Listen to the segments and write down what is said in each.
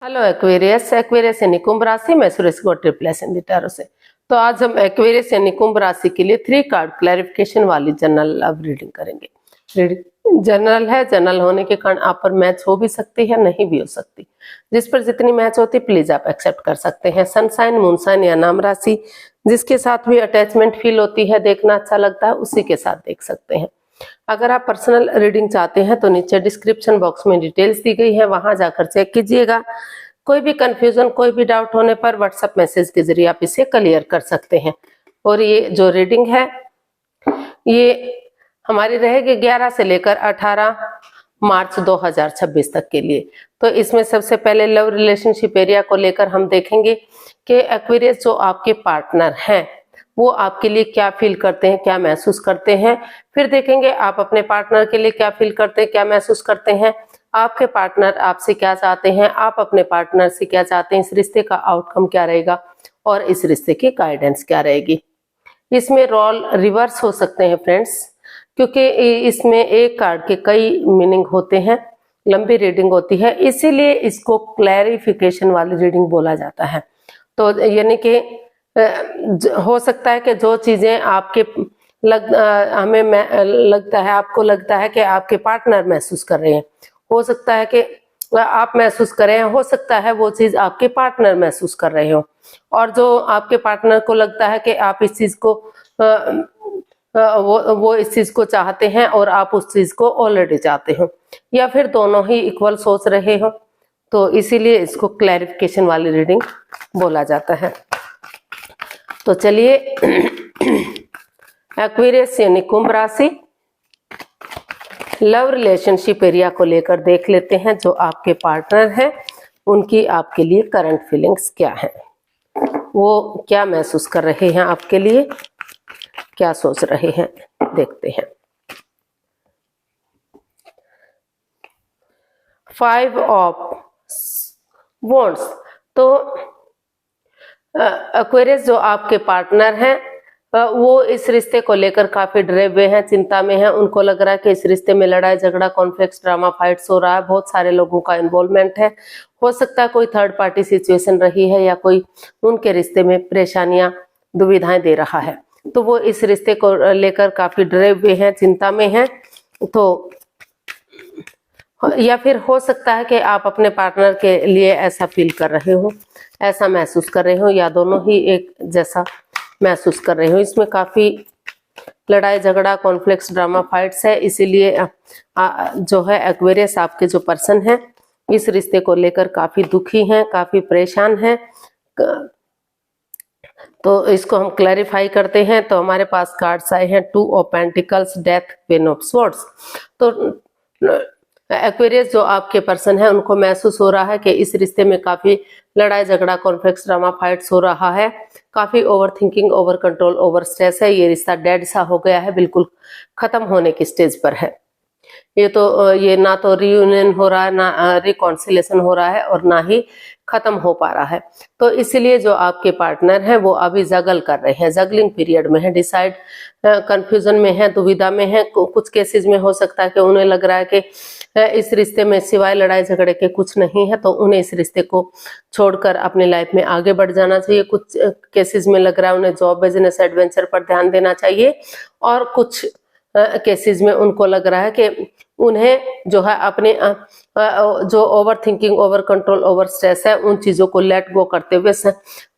Hello Aquarius यानी कुंभ राशि में सुरेश को ट्रिपल टैरो से। तो आज हम एक्वेरियस यानी कुंभ राशि के लिए 3 कार्ड क्लैरिफिकेशन वाली जनरल लव रीडिंग करेंगे। रीडिंग जनरल है, जनरल होने के कारण आप पर मैच हो भी सकती है, नहीं भी हो सकती। जिस पर जितनी मैच होती प्लीज आप एक्सेप्ट कर सकते हैं। सनसाइन, मूनसाइन या नाम राशि जिसके साथ भी अटैचमेंट फील होती है, देखना अच्छा लगता है, उसी के साथ देख सकते हैं। अगर आप पर्सनल रीडिंग चाहते हैं तो नीचे डिस्क्रिप्शन बॉक्स में डिटेल्स दी गई है, वहां जाकर चेक कीजिएगा। कोई भी कंफ्यूजन, कोई भी डाउट होने पर व्हाट्सएप मैसेज के जरिए आप इसे क्लियर कर सकते हैं। और ये जो रीडिंग है ये हमारी रहेगी 11 से लेकर 18 मार्च 2026 तक के लिए। तो इसमें सबसे पहले लव रिलेशनशिप एरिया को लेकर हम देखेंगे कि एक्वेरियस जो आपके पार्टनर हैं वो आपके लिए क्या फील करते हैं, क्या महसूस करते हैं। फिर देखेंगे आप अपने पार्टनर के लिए क्या फील करते हैं, क्या महसूस करते हैं। आपके पार्टनर आपसे क्या चाहते हैं, आप अपने पार्टनर से क्या चाहते हैं, इस रिश्ते का आउटकम क्या रहेगा और इस रिश्ते की गाइडेंस क्या रहेगी। इसमें रोल रिवर्स हो सकते हैं फ्रेंड्स, क्योंकि इसमें एक कार्ड के कई मीनिंग होते हैं, लंबी रीडिंग होती है, इसीलिए इसको क्लैरिफिकेशन वाली रीडिंग बोला जाता है। तो यानी कि हो सकता है कि जो चीजें आपके हमें लगता है, आपको लगता है कि आपके पार्टनर महसूस कर रहे हैं, हो सकता है कि आप महसूस कर रहे हैं, हो सकता है वो चीज आपके पार्टनर महसूस कर रहे हो, और जो आपके पार्टनर को लगता है कि आप इस चीज को वो इस चीज को चाहते हैं और आप उस चीज को ऑलरेडी चाहते हो, या फिर दोनों ही इक्वल सोच रहे हो। तो इसीलिए इसको क्लैरिफिकेशन वाली रीडिंग बोला जाता है। तो चलिए एक्वेरियस यानी कुंभ राशि लव रिलेशनशिप एरिया को लेकर देख लेते हैं। जो आपके पार्टनर हैं उनकी आपके लिए करंट फीलिंग्स क्या है, वो क्या महसूस कर रहे हैं, आपके लिए क्या सोच रहे हैं, देखते हैं। 5 ऑफ वॉन्ड्स। तो एक्वेरियस जो आपके पार्टनर हैं वो इस रिश्ते को लेकर काफी डरे हुए हैं, चिंता में हैं। उनको लग रहा है कि इस रिश्ते में लड़ाई झगड़ा, कॉन्फ्लिक्ट, ड्रामा, फाइट्स हो रहा है, बहुत सारे लोगों का इन्वॉल्वमेंट है। हो सकता है कोई थर्ड पार्टी सिचुएशन रही है या कोई उनके रिश्ते में परेशानियां, दुविधाएं दे रहा है। तो वो इस रिश्ते को लेकर काफी डरे हुए हैं, चिंता में हैं। तो या फिर हो सकता है कि आप अपने पार्टनर के लिए ऐसा फील कर रहे हो, ऐसा महसूस कर रहे हो, या दोनों ही एक जैसा महसूस कर रहे हो। इसमें काफी लड़ाई झगड़ा, कॉन्फ्लिक्ट्स, ड्रामा, फाइट्स है। इसीलिए जो है एक्वेरियस आपके जो पर्सन है इस रिश्ते को लेकर काफी दुखी हैं, काफी परेशान हैं। तो इसको हम क्लैरिफाई करते हैं। तो हमारे पास कार्ड्स आए हैं 2 of pentacles, death, pain of swords. तो एक्वेरियस जो आपके पर्सन है उनको महसूस हो रहा है कि इस रिश्ते में काफी लड़ाई झगड़ा, कॉन्फ्लिक्ट, ड्रामा, फाइट्स हो रहा है। काफी over thinking, over control, over stress है। ये रिश्ता डेड सा हो गया है, बिल्कुल खत्म होने की स्टेज पर है। ये ना तो रियूनियन हो रहा है, ना रिकॉन्सिलेशन हो रहा है, और ना ही खत्म हो पा रहा है। तो इसलिए जो आपके पार्टनर हैं वो अभी जगल कर रहे हैं, जगलिंग पीरियड में है, डिसाइड कंफ्यूजन में है, दुविधा में है। कुछ केसेस में हो सकता है कि उन्हें लग रहा है कि इस रिश्ते में सिवाय लड़ाई झगड़े के कुछ नहीं है, तो उन्हें इस रिश्ते को छोड़कर अपनी लाइफ में आगे बढ़ जाना चाहिए। कुछ केसेस में लग रहा है उन्हें जॉब, बिजनेस, एडवेंचर पर ध्यान देना चाहिए, और कुछ केसेस में उनको लग रहा है कि उन्हें जो है अपने जो over thinking, over control, over stress है, उन चीजों को लेट गो करते हुए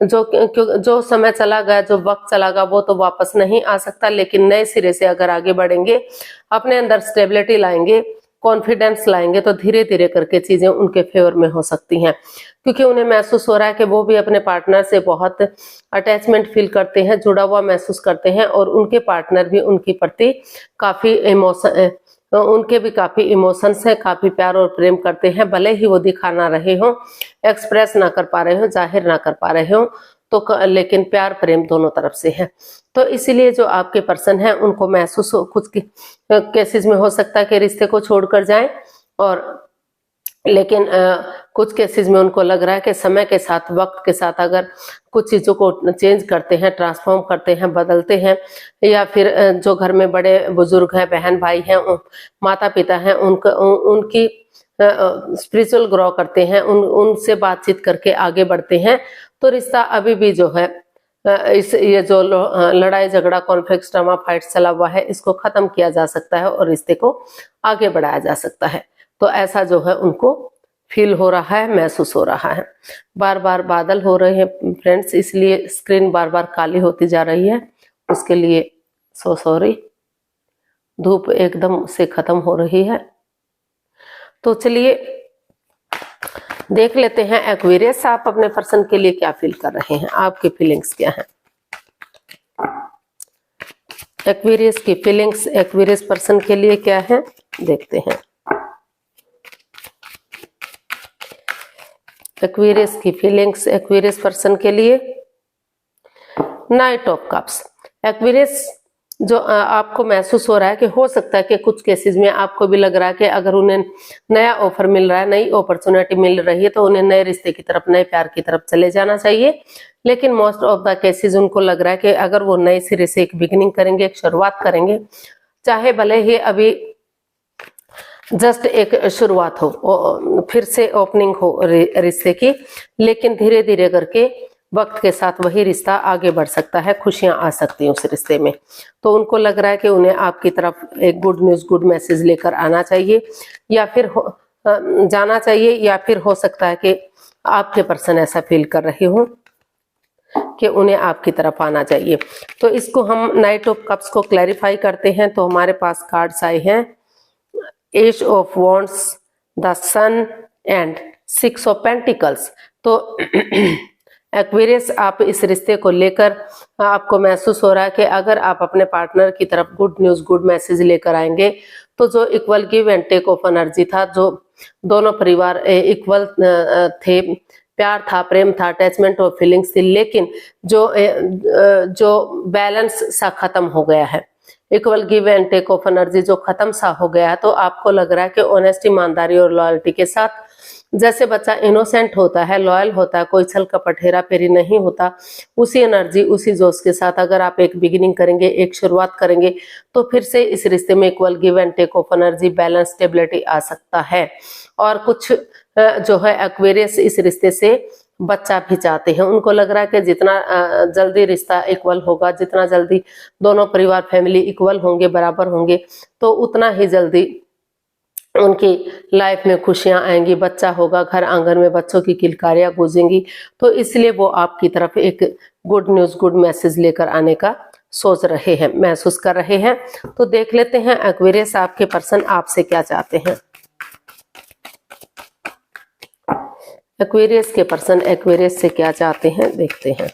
जो समय चला गया, जो वक्त चला गया, वो तो वापस नहीं आ सकता। लेकिन नए सिरे से अगर आगे बढ़ेंगे, अपने अंदर स्टेबिलिटी लाएंगे, कॉन्फिडेंस लाएंगे, तो धीरे धीरे करके चीजें उनके फेवर में हो सकती हैं। क्योंकि उन्हें महसूस हो रहा है कि वो भी अपने पार्टनर से बहुत अटैचमेंट फील करते हैं, जुड़ा हुआ महसूस करते हैं, और उनके पार्टनर भी उनके प्रति काफी उनके भी काफी इमोशंस हैं, काफी प्यार और प्रेम करते हैं। भले ही वो दिखा ना रहे हो, एक्सप्रेस ना कर पा रहे हो, जाहिर ना कर पा रहे हो, तो लेकिन प्यार प्रेम दोनों तरफ से है। तो इसीलिए जो आपके पर्सन है उनको महसूस हो, कुछ केसेस में हो सकता है कि रिश्ते को छोड़कर जाएं, और लेकिन कुछ केसेस में उनको लग रहा है कि समय के साथ, वक्त के साथ अगर कुछ चीज़ों को चेंज करते हैं, ट्रांसफॉर्म करते हैं, बदलते हैं, या फिर जो घर में बड़े बुजुर्ग हैं, बहन भाई हैं, माता पिता हैं, उनकी स्पिरिचुअल ग्रो करते हैं, उनसे बातचीत करके आगे बढ़ते हैं, तो रिश्ता अभी भी जो है ये जो लड़ाई झगड़ा कॉन्फ्लिक्ट ड्रामा फाइट चला हुआ है इसको खत्म किया जा सकता है और रिश्ते को आगे बढ़ाया जा सकता है। तो ऐसा जो है उनको फील हो रहा है, महसूस हो रहा है। बार बार बादल हो रहे हैं फ्रेंड्स, इसलिए स्क्रीन बार बार काली होती जा रही है, उसके लिए सो सॉरी। धूप एकदम से खत्म हो रही है। तो चलिए देख लेते हैं एक्वेरियस, आप अपने पर्सन के लिए क्या फील कर रहे हैं, आपकी फीलिंग्स क्या है। एक्वेरियस की फीलिंग्स एक्वेरियस पर्सन के लिए क्या है, देखते हैं। एक्वेरियस की फीलिंग्स एक्वेरियस पर्सन के लिए, नाइट ऑफ कप्स। एक्वेरियस जो आपको महसूस हो रहा है कि हो सकता है कि कुछ केसेस में आपको भी लग रहा है कि अगर उन्हें नया ऑफर मिल रहा है, नई अपॉर्चुनिटी मिल रही है, तो उन्हें नए रिश्ते की तरफ, नए प्यार की तरफ चले जाना चाहिए। लेकिन मोस्ट ऑफ द केसेस उनको लग रहा है कि अगर वो नए सिरे से एक बिगिनिंग करेंगे, एक शुरुआत करेंगे, चाहे भले ही अभी जस्ट एक शुरुआत हो, फिर से ओपनिंग हो रिश्ते की, लेकिन धीरे धीरे करके वक्त के साथ वही रिश्ता आगे बढ़ सकता है, खुशियां आ सकती हैं उस रिश्ते में। तो उनको लग रहा है कि उन्हें आपकी तरफ एक गुड न्यूज, गुड मैसेज लेकर आना चाहिए, या फिर जाना चाहिए, या फिर हो सकता है कि आपके पर्सन ऐसा फील कर रहे हो कि उन्हें आपकी तरफ आना चाहिए। तो इसको हम नाइट ऑफ कप्स को क्लैरिफाई करते हैं। तो हमारे पास कार्ड्स आए हैं ace of wands, the sun and 6 of pentacles. तो एक्वेरियस, आप इस रिश्ते को लेकर आपको महसूस हो रहा है कि अगर आप अपने पार्टनर की तरफ गुड न्यूज, गुड मैसेज लेकर आएंगे, तो जो equal give and take of energy था, जो दोनों परिवार इक्वल थे, प्यार था, प्रेम था, अटैचमेंट और फीलिंग्स थी, लेकिन जो बैलेंस सा खत्म हो गया है, equal give and take of energy जो खत्म सा हो गया है, तो आपको लग रहा है कि ऑनेस्टी, ईमानदारी और लॉयल्टी के साथ, जैसे बच्चा इनोसेंट होता है, लॉयल होता है, कोई छल कपट हेरा फेरी नहीं होता, उसी एनर्जी, उसी जोश के साथ अगर आप एक बिगिनिंग करेंगे, एक शुरुआत करेंगे, तो फिर से इस रिश्ते में equal give and take of energy, balance, stability आ सकता है। और कुछ जो है एक्वेरियस इस रिश्ते से बच्चा भी चाहते हैं। उनको लग रहा है कि जितना जल्दी रिश्ता इक्वल होगा, जितना जल्दी दोनों परिवार, फैमिली इक्वल होंगे, बराबर होंगे, तो उतना ही जल्दी उनकी लाइफ में खुशियां आएंगी, बच्चा होगा, घर आंगन में बच्चों की किलकारियां गूंजेंगी। तो इसलिए वो आपकी तरफ एक गुड न्यूज, गुड मैसेज लेकर आने का सोच रहे हैं, महसूस कर रहे हैं। तो देख लेते हैं एक्वेरियस, आपके पर्सन आपसे क्या चाहते हैं। एक्वेरियस के पर्सन एक्वेरियस से क्या चाहते हैं, देखते हैं।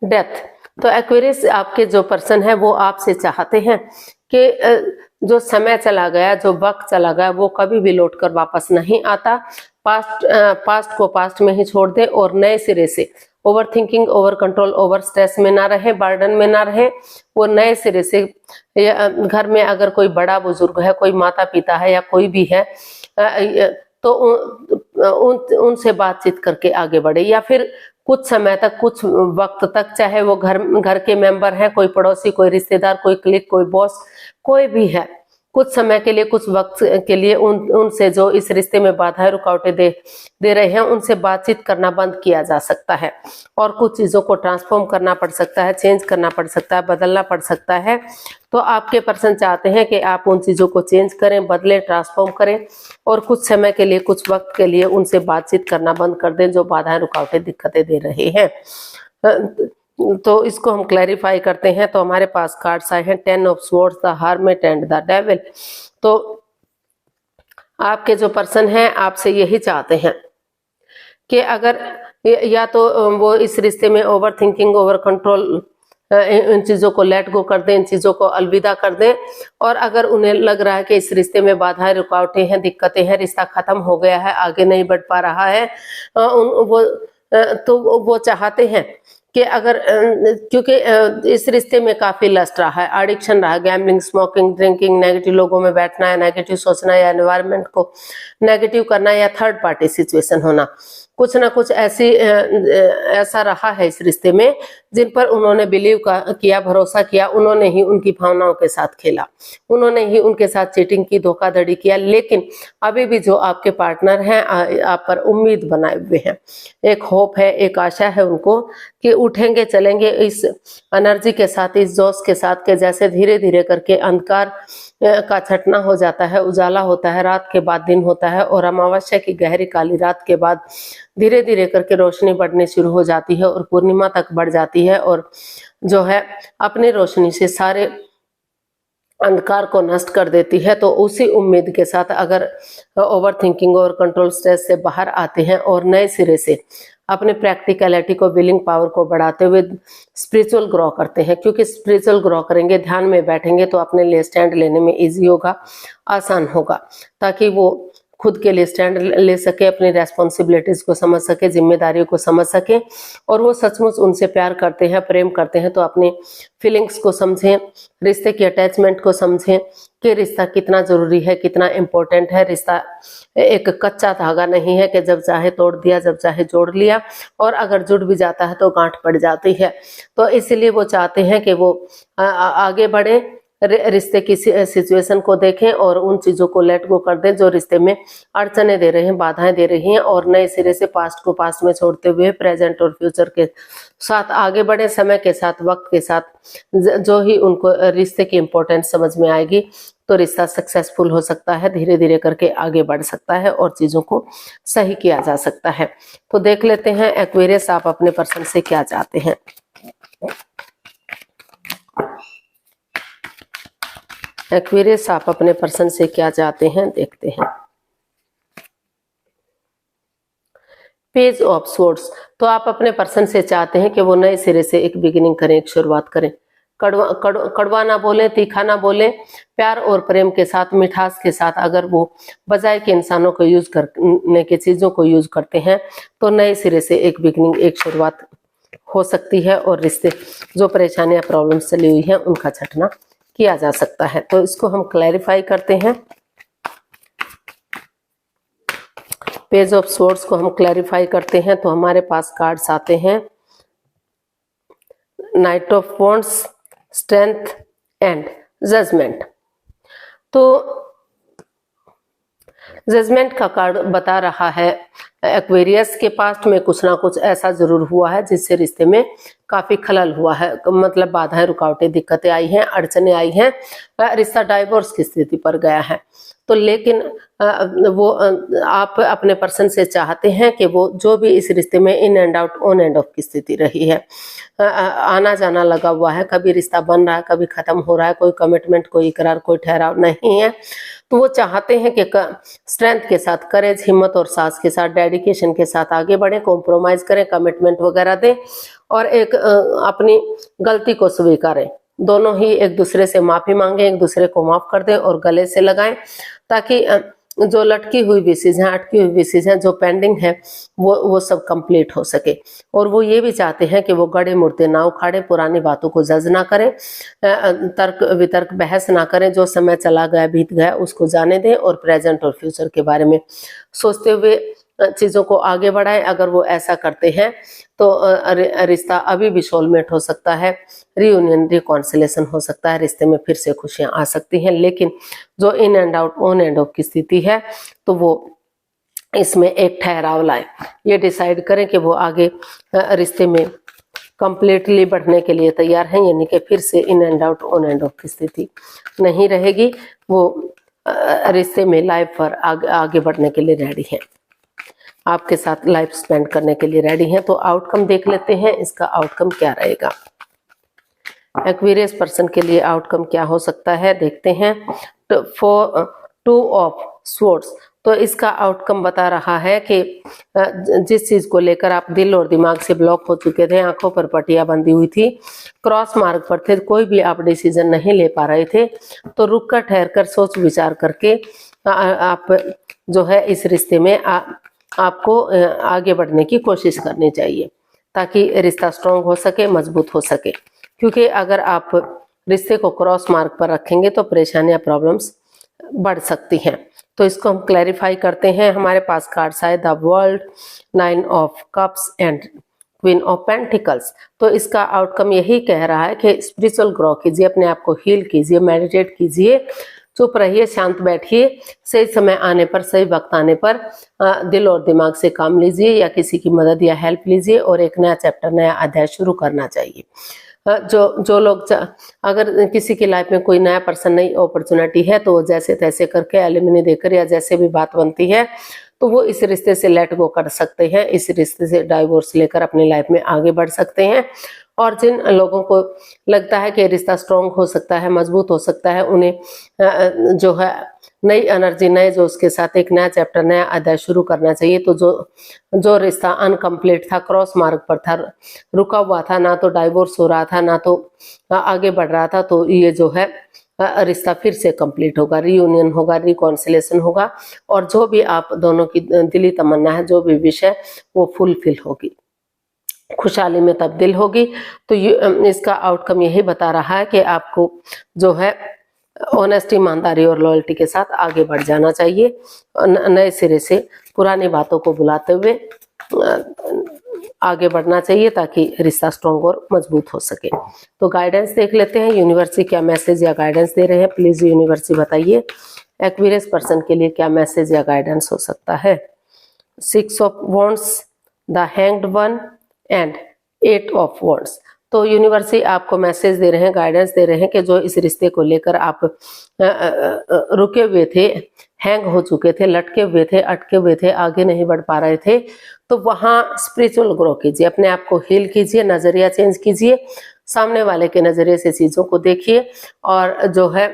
डेथ। तो एक्वेरियस, आपके जो पर्सन है वो आपसे चाहते हैं कि जो समय चला गया, जो वक्त चला गया, वो कभी भी लौटकर वापस नहीं आता। पास्ट को पास्ट में ही छोड़ दे और नए सिरे से over thinking, over control, over stress में ना रहे, बर्डन में ना रहे। वो नए सिरे से घर में अगर कोई बड़ा बुजुर्ग है, कोई माता पिता है या कोई भी है, तो उनसे बातचीत करके आगे बढ़े, या फिर कुछ समय तक, कुछ वक्त तक, चाहे वो घर के मेंबर हैं, कोई पड़ोसी, कोई रिश्तेदार, कोई क्लिक, कोई बॉस, कोई भी है, कुछ समय के लिए, कुछ वक्त के लिए उनसे जो इस रिश्ते में बाधाएं, रुकावटें दे रहे हैं, उनसे बातचीत करना बंद किया जा सकता है। और कुछ चीजों को ट्रांसफॉर्म करना पड़ सकता है, चेंज करना पड़ सकता है, बदलना पड़ सकता है। तो आपके पर्सन चाहते हैं कि आप उन चीजों को चेंज करें, बदलें, ट्रांसफॉर्म करें, और कुछ समय के लिए, कुछ वक्त के लिए उनसे बातचीत करना बंद कर दें जो बाधाएं, रुकावटें, दिक्कतें दे रहे हैं। तो इसको हम क्लैरिफाई करते हैं। तो हमारे पास कार्ड्स आए हैं 10 of swords, the hermit and the devil. तो आपके जो पर्सन हैं आपसे यही चाहते हैं कि अगर या तो वो इस रिश्ते में ओवर थिंकिंग, ओवर कंट्रोल, इन चीजों को लेट गो कर दें, इन चीजों को अलविदा कर दें। और अगर उन्हें लग रहा है कि इस रिश्ते में बाधाएं, रुकावटें हैं, दिक्कतें हैं, रिश्ता खत्म हो गया है, आगे नहीं बढ़ पा रहा है, तो वो चाहते हैं कि अगर क्योंकि इस रिश्ते में काफी लस्ट रहा है, एडिक्शन रहा है, गैम्बलिंग, स्मोकिंग, ड्रिंकिंग, नेगेटिव लोगों में बैठना या नेगेटिव सोचना या एनवायरनमेंट को नेगेटिव करना या थर्ड पार्टी सिचुएशन होना, कुछ ना कुछ ऐसा रहा है इस रिश्ते में जिन पर उन्होंने बिलीव किया, भरोसा किया, उन्होंने ही उनकी भावनाओं के साथ खेला, उन्होंने ही उनके साथ चीटिंग की, धोखाधड़ी किया। लेकिन अभी भी जो आपके पार्टनर हैं आप पर उम्मीद बनाए हुए हैं, एक होप है, एक आशा है उनको कि उठेंगे चलेंगे इस एनर्जी के साथ, इस जोश के साथ के जैसे धीरे धीरे करके अंधकार का छटना हो जाता है, उजाला होता है, रात के बाद दिन होता है और अमावस्या की गहरी काली रात के बाद धीरे धीरे करके रोशनी बढ़नी शुरू हो जाती है और पूर्णिमा तक बढ़ जाती है और जो है अपनी रोशनी से सारे अंधकार को नष्ट कर देती है। तो उसी उम्मीद के साथ अगर ओवर थिंकिंग और कंट्रोल स्ट्रेस से बाहर आते हैं और नए सिरे से अपने प्रैक्टिकलिटी को, विलिंग पावर को बढ़ाते हुए स्पिरिचुअल ग्रो करते हैं, क्योंकि स्पिरिचुअल ग्रो करेंगे, ध्यान में बैठेंगे तो अपने लिए स्टैंड लेने में इजी होगा, आसान होगा, ताकि वो खुद के लिए स्टैंड ले सके, अपनी रेस्पॉन्सिबिलिटीज को समझ सके, जिम्मेदारियों को समझ सके और वो सचमुच उनसे प्यार करते हैं, प्रेम करते हैं तो अपनी फीलिंग्स को समझें, रिश्ते की अटैचमेंट को समझें कि रिश्ता कितना जरूरी है, कितना इम्पोर्टेंट है। रिश्ता एक कच्चा धागा नहीं है कि जब चाहे तोड़ दिया, जब चाहे जोड़ लिया, और अगर जुड़ भी जाता है तो गांठ पड़ जाती है। तो इसलिए वो चाहते हैं कि वो आगे बढ़े, रिश्ते की सिचुएशन को देखें और उन चीजों को लेट गो कर दें जो रिश्ते में अड़चने दे रहे हैं, बाधाएं दे रही हैं, और नए सिरे से पास्ट को पास्ट में छोड़ते हुए प्रेजेंट और फ्यूचर के साथ आगे बढ़े। समय के साथ, वक्त के साथ जो ही उनको रिश्ते की इम्पोर्टेंस समझ में आएगी तो रिश्ता सक्सेसफुल हो सकता है, धीरे धीरे करके आगे बढ़ सकता है और चीजों को सही किया जा सकता है। तो देख लेते हैं एक्वेरियस आप अपने पर्सन से क्या चाहते हैं। एक्वेरियस आप अपने पर्सन से क्या चाहते हैं, देखते हैं। पेज ऑफ स्वॉर्ड्स, तो आप अपने पर्सन से चाहते हैं कि वो नए सिरे से एक बिगिनिंग करें, एक शुरुआत करें। कड़वा ना बोले, तीखा ना बोले, प्यार और प्रेम के साथ, मिठास के साथ अगर वो बजाय के इंसानों को यूज करने के चीजों को यूज करते हैं तो नए सिरे से एक बिगिनिंग, एक शुरुआत हो सकती है और रिश्ते जो परेशानियां, प्रॉब्लम्स चली हुई हैं उनका छटना किया जा सकता है। तो इसको हम क्लैरिफाई करते हैं। पेज ऑफ स्वॉर्ड्स को हम क्लैरिफाई करते हैं तो हमारे पास कार्ड्स आते हैं knight of wands, strength and judgment. तो जजमेंट का कार्ड बता रहा है एक्वेरियस के पास्ट में कुछ ना कुछ ऐसा जरूर हुआ है जिससे रिश्ते में काफी खलल हुआ है, मतलब बाधाएं, रुकावटें, दिक्कतें आई हैं, अड़चने आई हैं, रिश्ता डाइवोर्स की स्थिति पर गया है। तो लेकिन वो आप अपने पर्सन से चाहते हैं कि वो जो भी इस रिश्ते में in and out, on end of की स्थिति रही है, आना जाना लगा हुआ है, कभी रिश्ता बन रहा है, कभी खत्म हो रहा है, कोई कमिटमेंट, कोई इकरार, कोई ठहराव नहीं है, तो वो चाहते हैं कि स्ट्रेंथ के साथ, करेज, हिम्मत और साहस के साथ, डेडिकेशन के साथ आगे बढ़े, कॉम्प्रोमाइज करें, कमिटमेंट वगैरह दें और एक अपनी गलती को स्वीकारें। दोनों ही एक दूसरे से माफी मांगे, एक दूसरे को माफ कर दें और गले से लगाएं, ताकि जो लटकी हुई विशेष हैं, अटकी हुई विशेष हैं, जो पेंडिंग है, वो सब कंप्लीट हो सके। और वो ये भी चाहते हैं कि वो गड़े मुर्दे ना उखाड़े, पुरानी बातों को जज ना करें, तर्क वितर्क बहस ना करें, जो समय चला गया, बीत गया, उसको जाने दें और प्रेजेंट और फ्यूचर के बारे में सोचते हुए चीजों को आगे बढ़ाएं। अगर वो ऐसा करते हैं तो रिश्ता अभी भी सोलमेट हो सकता है, रियूनियन, रिकॉन्सिलेशन हो सकता है, रिश्ते में फिर से खुशियां आ सकती हैं। लेकिन जो in and out, on end of की स्थिति है तो वो इसमें एक ठहराव लाए, ये डिसाइड करें कि वो आगे रिश्ते में कंप्लीटली बढ़ने के लिए तैयार हैं, यानी कि फिर से in and out, on end of की स्थिति नहीं रहेगी। वो रिश्ते में लाइफ पर आगे बढ़ने के लिए रेडी हैं, आपके साथ लाइफ स्पेंड करने के लिए रेडी हैं। तो आउटकम देख लेते हैं, इसका आउटकम क्या रहेगा। एक्वेरियस पर्सन के लिए आउटकम क्या हो सकता है, देखते हैं। टू ऑफ स्वॉर्ड्स, तो इसका आउटकम बता रहा है कि जिस चीज को लेकर आप दिल और दिमाग से ब्लॉक हो चुके थे, आंखों पर पट्टियां बंधी हुई थी, क्रॉस मार्ग पर थे, कोई भी आप डिसीजन नहीं ले पा रहे थे, तो रुक कर, ठहर कर, सोच विचार करके आप जो है इस रिश्ते में आपको आगे बढ़ने की कोशिश करनी चाहिए। ताकि रिश्ता स्ट्रांग हो सके, मजबूत हो सके। क्योंकि अगर आप रिश्ते को क्रॉस मार्ग पर रखेंगे तो परेशानियां, प्रॉब्लम्स बढ़ सकती हैं। तो इसको हम क्लैरिफाई करते हैं। हमारे पास कार्ड्स आए the world, 9 of cups and queen of pentacles. तो इसका आउटकम यही कह रहा है कि स्पिरिचुअल ग्रो कीजिए, अपने आप को हील कीजिए, मेडिटेट कीजिए, चुप रहिए, शांत बैठिए, सही समय आने पर, सही वक्त आने पर दिल और दिमाग से काम लीजिए या किसी की मदद या हेल्प लीजिए और एक नया चैप्टर, नया अध्याय शुरू करना चाहिए। जो लोग, अगर किसी की लाइफ में कोई नया पर्सन, नई अपॉर्चुनिटी है तो वो जैसे तैसे करके एलिमनी देकर या जैसे भी बात बनती है तो वो इस रिश्ते से लेट गो कर सकते हैं, इस रिश्ते से डाइवोर्स लेकर अपनी लाइफ में आगे बढ़ सकते हैं। और जिन लोगों को लगता है कि रिश्ता स्ट्रांग हो सकता है, मजबूत हो सकता है, उन्हें जो है नई एनर्जी, नए जोश के साथ एक नया चैप्टर, नया अध्याय शुरू करना चाहिए। तो जो रिश्ता अनकम्प्लीट था, क्रॉस मार्ग पर था, रुका हुआ था, ना तो डाइवोर्स हो रहा था, ना तो आगे बढ़ रहा था, तो ये जो है रिश्ता फिर से कंप्लीट होगा, रीयूनियन होगा, रिकॉन्सिलेशन होगा और जो भी आप दोनों की दिली तमन्ना है, जो भी विश है, वो फुलफिल होगी, खुशहाली में तब्दील होगी। तो इसका आउटकम यही बता रहा है कि आपको जो है ऑनेस्टी, ईमानदारी और लॉयल्टी के साथ आगे बढ़ जाना चाहिए, नए सिरे से पुरानी बातों को भुलाते हुए आगे बढ़ना चाहिए ताकि रिश्ता स्ट्रॉन्ग और मजबूत हो सके। तो गाइडेंस देख लेते हैं, यूनिवर्स क्या मैसेज या गाइडेंस दे रहे हैं। प्लीज यूनिवर्स बताइए एक्वेरियस पर्सन के लिए क्या मैसेज या गाइडेंस हो सकता है। 6 of wands, the hanged one and 8 of wands. तो यूनिवर्स आपको मैसेज दे रहे हैं, गाइडेंस दे रहे हैं कि जो इस रिश्ते को लेकर आप रुके हुए थे, हैंग हो चुके थे, लटके हुए थे, अटके हुए थे, आगे नहीं बढ़ पा रहे थे, तो वहाँ स्पिरिचुअल ग्रो कीजिए, अपने आप को हील कीजिए, नजरिया चेंज कीजिए, सामने वाले के नजरिए से चीजों को देखिए और जो है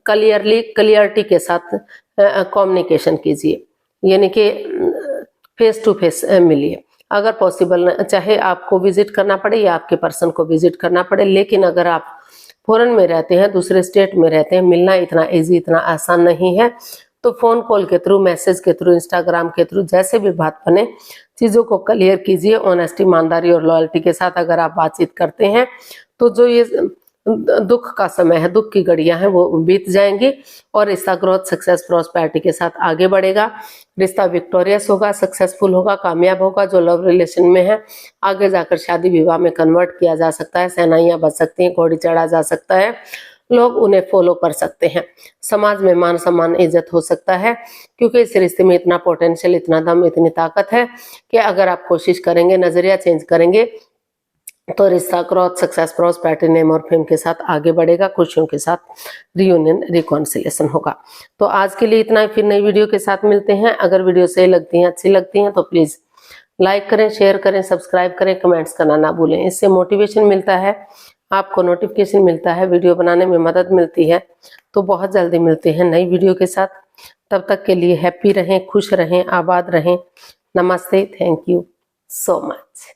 क्लियरिटी के साथ कम्युनिकेशन कीजिए, यानी कि फेस टू फेस मिलिए। अगर पॉसिबल, चाहे आपको विजिट करना पड़े या आपके पर्सन को विजिट करना पड़े, लेकिन अगर आप फॉरेन में रहते हैं, दूसरे स्टेट में रहते हैं, मिलना इतना इजी, इतना आसान नहीं है, तो फोन कॉल के थ्रू, मैसेज के थ्रू, इंस्टाग्राम के थ्रू, जैसे भी बात बने, चीजों को क्लियर कीजिए। ऑनेस्टी, ईमानदारी और लॉयल्टी के साथ अगर आप बातचीत करते हैं तो जो ये दुख का समय है, दुख की घड़ियां हैं, वो बीत जाएंगी और रिश्ता ग्रोथ, सक्सेस, प्रॉस्पेरिटी के साथ आगे बढ़ेगा। रिश्ता विक्टोरियस होगा, सक्सेसफुल होगा, कामयाब होगा। जो लव रिलेशन में है, आगे जाकर शादी विवाह में कन्वर्ट किया जा सकता है, सेनाइयां बच सकती हैं, घोड़ी चढ़ा जा सकता है, लोग उन्हें फॉलो कर सकते हैं, समाज में मान सम्मान, इज्जत हो सकता है, क्योंकि इस रिश्ते में इतना पोटेंशियल, इतना दम, इतनी ताकत है कि अगर आप कोशिश करेंगे, नजरिया चेंज करेंगे तो रिश्ता ग्रोथ, सक्सेस, प्रॉस्पेरिटी, नेम और फेम के साथ आगे बढ़ेगा, खुशियों के साथ रियूनियन, रिकॉन्सिलेशन होगा। तो आज के लिए इतना ही, फिर नई वीडियो के साथ मिलते हैं। अगर वीडियो सही लगती है, अच्छी लगती है तो प्लीज लाइक करें, शेयर करें, सब्सक्राइब करें, कमेंट्स करना ना भूलें। इससे मोटिवेशन मिलता है, आपको नोटिफिकेशन मिलता है, वीडियो बनाने में मदद मिलती है। तो बहुत जल्दी मिलते हैं नई वीडियो के साथ। तब तक के लिए हैप्पी रहें, खुश रहें, आबाद रहें। नमस्ते, थैंक यू सो मच।